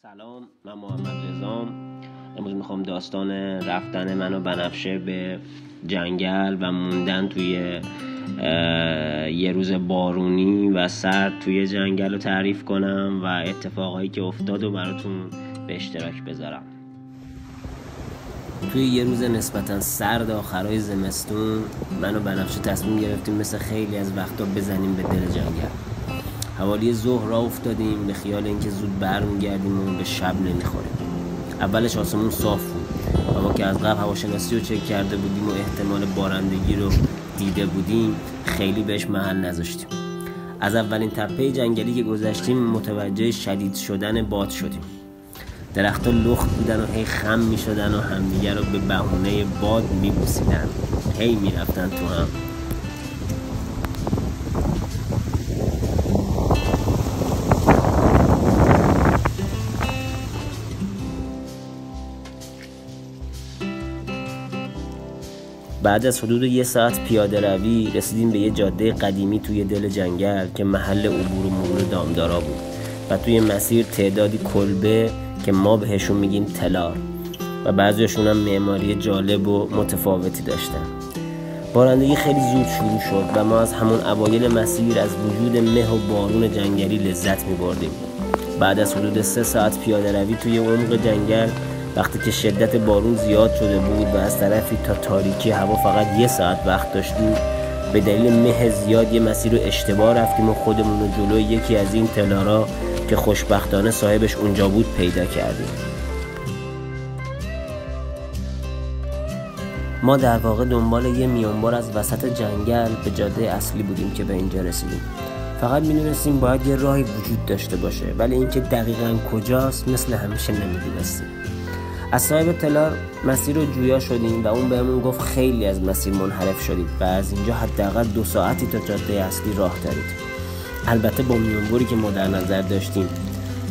سلام، من محمد رضام. امروز میخوام داستان رفتن من و بنفشه به جنگل و موندن توی یه روز بارونی و سرد توی جنگل رو تعریف کنم و اتفاقایی که افتاد و براتون به اشتراک بذارم. توی یه روز نسبتا سرد آخرای زمستون من و بنفشه تصمیم گرفتیم مثل خیلی از وقتا بزنیم به دل جنگل. حوالی ظهر راه افتادیم به خیال اینکه زود برمیگردیم و به شب نمیخوریم. اولش آسمون صاف بود و ما که از قبل هواشناسی رو چک کرده بودیم و احتمال بارندگی رو دیده بودیم خیلی بهش محل نذاشتیم. از اولین تپه جنگلی که گذشتیم متوجه شدید شدن باد شدیم. درخت‌ها لخت بودن و هی خم میشدن و همدیگر رو به بهونه باد میبوسیدن، هی میرفتن تو هم. بعد از حدود 1 ساعت پیاده روی رسیدیم به یه جاده قدیمی توی دل جنگل که محل عبور و مرور دامدارا بود و توی مسیر تعدادی کلبه که ما بهشون میگیم تلار و بعضیشون هم معماری جالب و متفاوتی داشتن. بارندگی خیلی زود شروع شد و ما از همون اوایل مسیر از وجود مه و بارون جنگلی لذت میبردیم. بعد از حدود 3 ساعت پیاده روی توی عمق جنگل، وقتی که شدت بارون زیاد شده بود و از طرفی تا تاریکی هوا فقط 1 ساعت وقت داشتیم، به دلیل مه زیاد یه مسیر رو اشتباه رفتیم و خودمون رو جلوی یکی از این تلارا که خوشبختانه صاحبش اونجا بود پیدا کردیم. ما در واقع دنبال یه میانبار از وسط جنگل به جاده اصلی بودیم که به اینجا رسیدیم. فقط میدونستیم باید یه راهی وجود داشته باشه، ولی اینکه دقیقاً کجاست مثل همیشه نمیدونستیم. از صاحب تلار مسیر رو جویا شدیم و اون بهمون گفت خیلی از مسیر منحرف شدید و از اینجا حداقل 2 ساعتی تا جاده اصلی راه دارید. البته با میانبری که ما در نظر داشتیم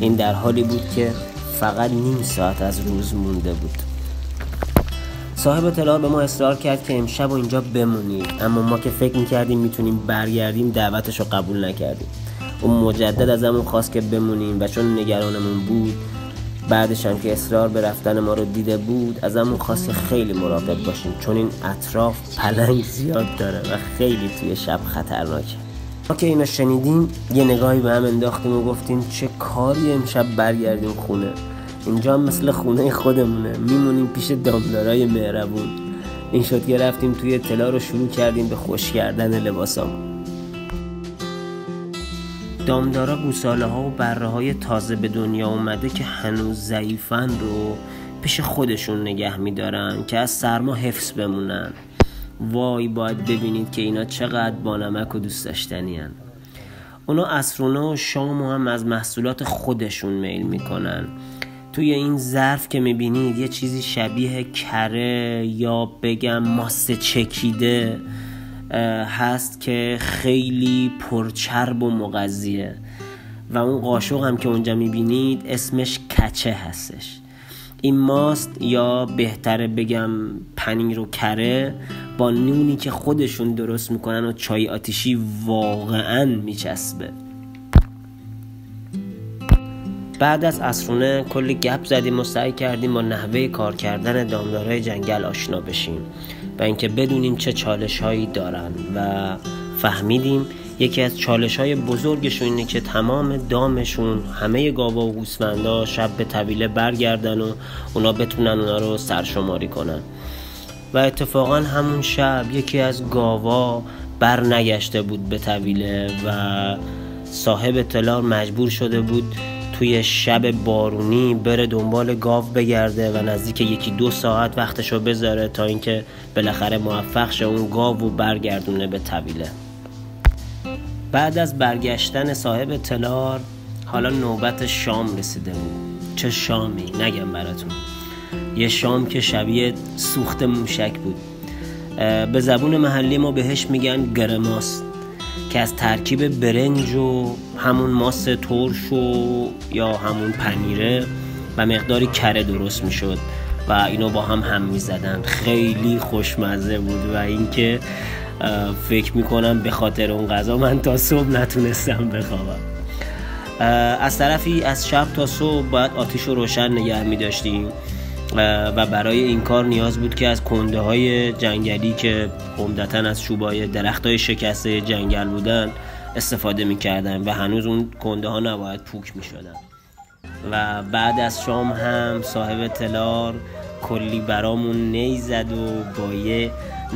این در حالی بود که فقط 1/2 ساعت از روز مونده بود. صاحب تلار به ما اصرار کرد که امشب و اینجا بمونیم، اما ما که فکر میکردیم میتونیم برگردیم دعوتش رو قبول نکردیم. اون مجدد ازمون خواست که بمونیم و چون نگرانمون بود، بعدش هم که اصرار به رفتن ما رو دیده بود، ازمون خواست که خیلی مراقب باشیم چون این اطراف پلنگ زیاد داره و خیلی توی شب خطرناکه. ما که اینو شنیدیم یه نگاهی به هم انداختیم و گفتیم چه کاری امشب برگردیم خونه. اینجا هم مثل خونه خودمونه، میمونیم پیش دامدارای مهربون. این شد که رفتیم توی تلا رو شروع کردیم به خوش کردن لباسامون. دامدارا گوساله ها و بره های تازه به دنیا اومده که هنوز ضعیفن رو پیش خودشون نگه میدارن که از سرما حفظ بمونن. وای، باید ببینید که اینا چقدر بانمک و دوست داشتنی هن. اونا عصرونه و شام هم از محصولات خودشون میل میکنن. توی این ظرف که میبینید یه چیزی شبیه کره یا بگم ماست چکیده هست که خیلی پرچرب و مغذیه و اون قاشق هم که اونجا میبینید اسمش کچه هستش. این ماست یا بهتره بگم پنیر و کره با نونی که خودشون درست میکنن و چای آتیشی واقعا میچسبه. بعد از عصرونه کلی گپ زدیم و سعی کردیم با نحوه کار کردن دامدارای جنگل آشنا بشیم و اینکه بدونیم چه چالش‌هایی دارن و فهمیدیم یکی از چالش‌های بزرگشون اینه که تمام دامشون همه گاوا و گوسفندا شب به طویله برگردن و اونا بتونن اونا رو سرشماری کنن. و اتفاقا همون شب یکی از گاوا بر نگشته بود به طویله و صاحب تلار مجبور شده بود توی شب بارونی بره دنبال گاو بگرده و نزدیک 1-2 ساعت وقتشو بذاره تا اینکه بالاخره موفق شه اون گاو رو برگردونه به طویله. بعد از برگشتن صاحب تلار حالا نوبت شام رسیده بود. چه شامی نگم براتون، یه شام که شبیه سوخت موشک بود. به زبون محلی ما بهش میگن گرماس که از ترکیب برنج و همون ماست ترش و یا همون پنیره و مقداری کره درست میشد و اینو با هم میزدن. خیلی خوشمزه بود و اینکه فکر میکنم به خاطر اون غذا من تا صبح نتونستم بخوابم. از طرفی از شب تا صبح باید آتیش رو روشن نگه می داشتیم و برای این کار نیاز بود که از کنده های جنگلی که عمدتاً از چوبای درخت های شکسته جنگل بودن استفاده می کردن و هنوز اون کنده ها نباید پوک می شدن. و بعد از شام هم صاحب تلار کلی برامون نی زد و با یه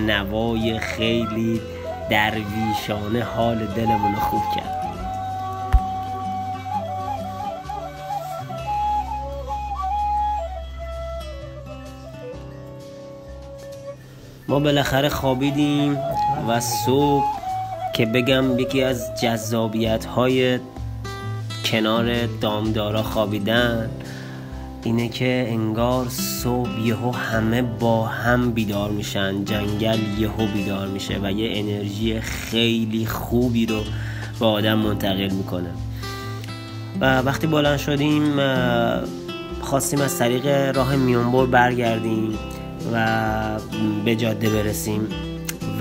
نوای خیلی درویشانه حال دلمون خوب کرد. ما بالاخره خوابیدیم و صبح که بگم یکی از جذابیت‌های کنار دامدارا خوابیدن اینه که انگار صبح یهو همه با هم بیدار میشن، جنگل یهو بیدار میشه و یه انرژی خیلی خوبی رو به آدم منتقل میکنه. و وقتی بلند شدیم خواستیم از طریق راه میانبر برگردیم و به جاده برسیم،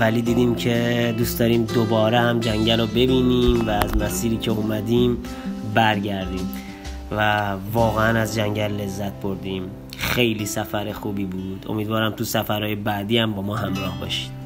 ولی دیدیم که دوست داریم دوباره هم جنگل رو ببینیم و از مسیری که اومدیم برگردیم و واقعا از جنگل لذت بردیم. خیلی سفر خوبی بود. امیدوارم تو سفرهای بعدی هم با ما همراه باشید.